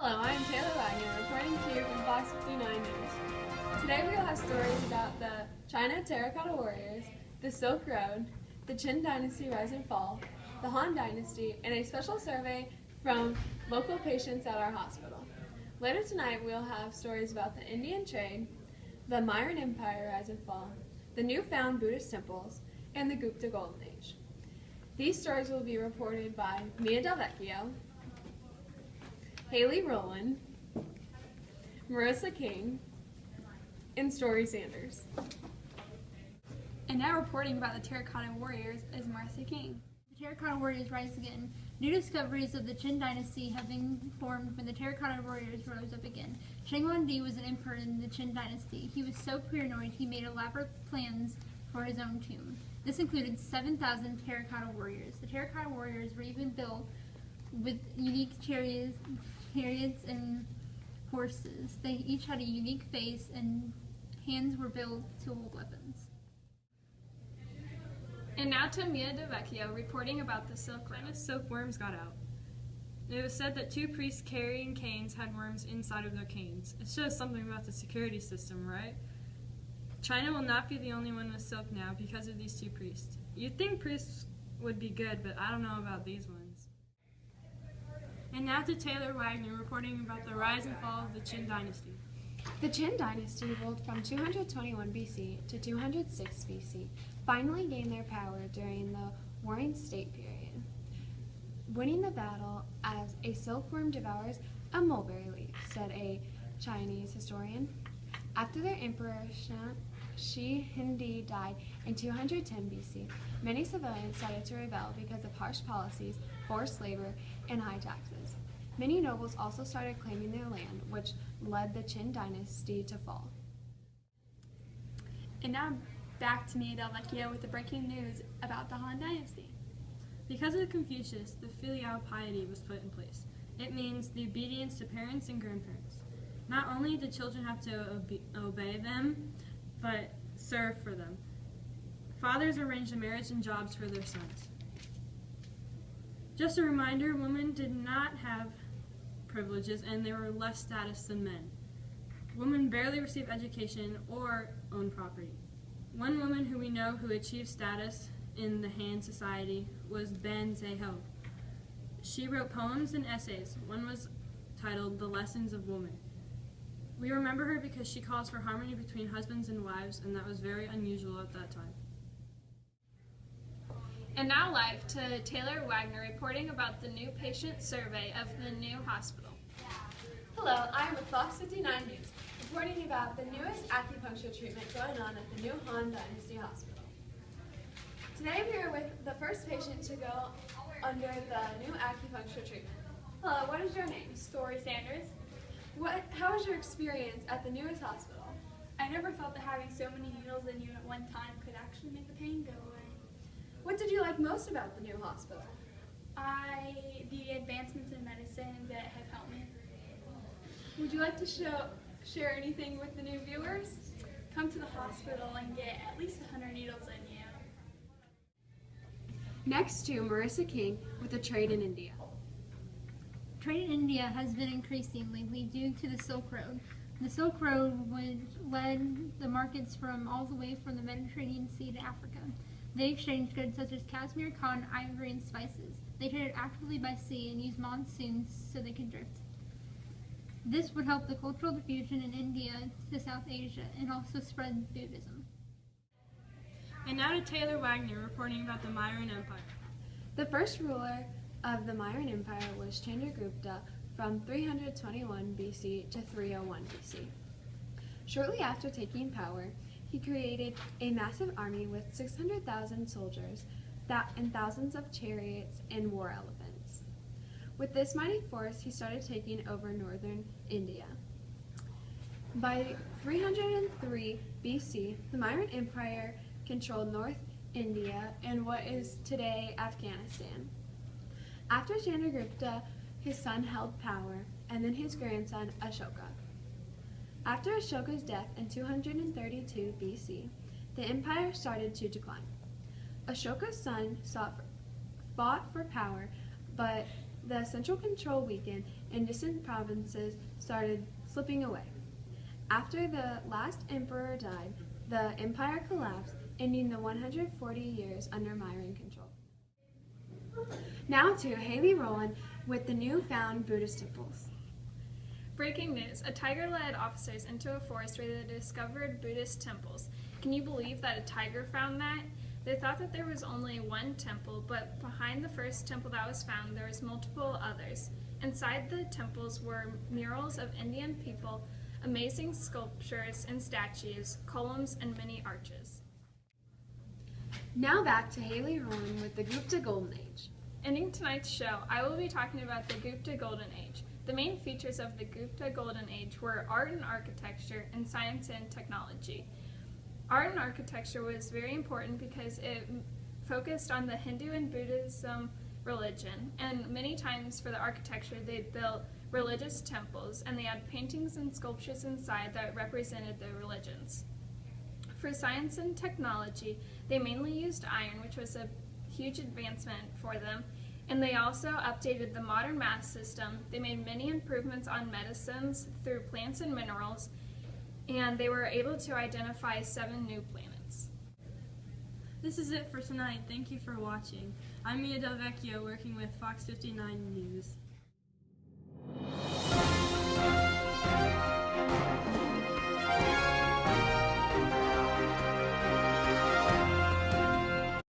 Hello, I am Taylor Wagner, reporting to you from Fox 59 News. Today we will have stories about the China Terracotta Warriors, the Silk Road, the Qin Dynasty Rise and Fall, the Han Dynasty, and a special survey from local patients at our hospital. Later tonight we will have stories about the Indian trade, the Mauryan Empire Rise and Fall, the newfound Buddhist temples, and the Gupta Golden Age. These stories will be reported by Mia Del Vecchio, Haley Rowland, Marissa King, and Story Sanders. And now reporting about the Terracotta Warriors is Marissa King. The Terracotta Warriors rise again. New discoveries of the Qin Dynasty have been formed when the Terracotta Warriors rose up again. Shang Huangdi was an emperor in the Qin Dynasty. He was so paranoid he made elaborate plans for his own tomb. This included 7,000 terracotta warriors. The terracotta warriors were even built with unique chariots and horses. They each had a unique face, and hands were built to hold weapons. And now to Mia Del Vecchio reporting about the silkworm. Silkworms got out. It was said that two priests carrying canes had worms inside of their canes. It shows something about the security system, right? China will not be the only one with silk now because of these two priests. You'd think priests would be good, but I don't know about these ones. And now to Taylor Wagner reporting about the rise and fall of the Qin Dynasty. The Qin Dynasty ruled from 221 BC to 206 BC, finally gained their power during the Warring State period, winning the battle as a silkworm devours a mulberry leaf, said a Chinese historian. After their emperor Shi Hindi died in 210 BC, many civilians started to rebel because of harsh policies, forced labor, and high taxes. Many nobles also started claiming their land, which led the Qin Dynasty to fall. And now back to Mia Del Vecchio with the breaking news about the Han Dynasty. Because of Confucius, the filial piety was put in place. It means the obedience to parents and grandparents. Not only did children have to obey them, but serve for them. Fathers arranged a marriage and jobs for their sons. Just a reminder, women did not have privileges and they were less status than men. Women barely received education or own property. One woman who we know who achieved status in the Han Society was Ben Zeho. She wrote poems and essays. One was titled The Lessons of Woman. We remember her because she calls for harmony between husbands and wives, and that was very unusual at that time. And now live to Taylor Wagner reporting about the new patient survey of the new hospital. Hello, I am with Fox 59 News, reporting about the newest acupuncture treatment going on at the new Han Dynasty Hospital. Today we are with the first patient to go under the new acupuncture treatment. Hello, what is your name? Story Sanders. How was your experience at the newest hospital? I never thought that having so many needles in you at one time could actually make the pain go away. What did you like most about the new hospital? The advancements in medicine that have helped me. Would you like to share anything with the new viewers? Come to the hospital and get at least 100 needles in you. Next to Marissa King with the trade in India. Trade in India has been increasing lately due to the Silk Road. The Silk Road led the markets from all the way from the Mediterranean Sea to Africa. They exchanged goods such as cashmere, cotton, ivory, and spices. They traded actively by sea and used monsoons so they could drift. This would help the cultural diffusion in India to South Asia and also spread Buddhism. And now to Taylor Wagner reporting about the Mauryan Empire. The first ruler of the Mauryan Empire was Chandragupta from 321 BC to 301 BC. Shortly after taking power, he created a massive army with 600,000 soldiers and thousands of chariots and war elephants. With this mighty force, he started taking over northern India. By 303 BC, the Mauryan Empire controlled North India and what is today Afghanistan. After Chandragupta, his son held power, and then his grandson Ashoka. After Ashoka's death in 232 BC, the empire started to decline. Ashoka's son fought for power, but the central control weakened and distant provinces started slipping away. After the last emperor died, the empire collapsed, ending the 140 years under Myron control. Now to Haley Rowland with the newfound Buddhist temples. Breaking news. A tiger led officers into a forest where they discovered Buddhist temples. Can you believe that a tiger found that? They thought that there was only one temple, but behind the first temple that was found, there was multiple others. Inside the temples were murals of Indian people, amazing sculptures and statues, columns, and many arches. Now back to Haley Rowland with the Gupta Golden Age. Ending tonight's show, I will be talking about the Gupta Golden Age. The main features of the Gupta Golden Age were art and architecture and science and technology. Art and architecture was very important because it focused on the Hindu and Buddhism religion, and many times for the architecture they built religious temples, and they had paintings and sculptures inside that represented the religions. For science and technology, they mainly used iron, which was a huge advancement for them, and they also updated the modern math system. They made many improvements on medicines through plants and minerals, and they were able to identify 7 new planets. This is it for tonight. Thank you for watching. I'm Mia Del Vecchio working with Fox 59 News.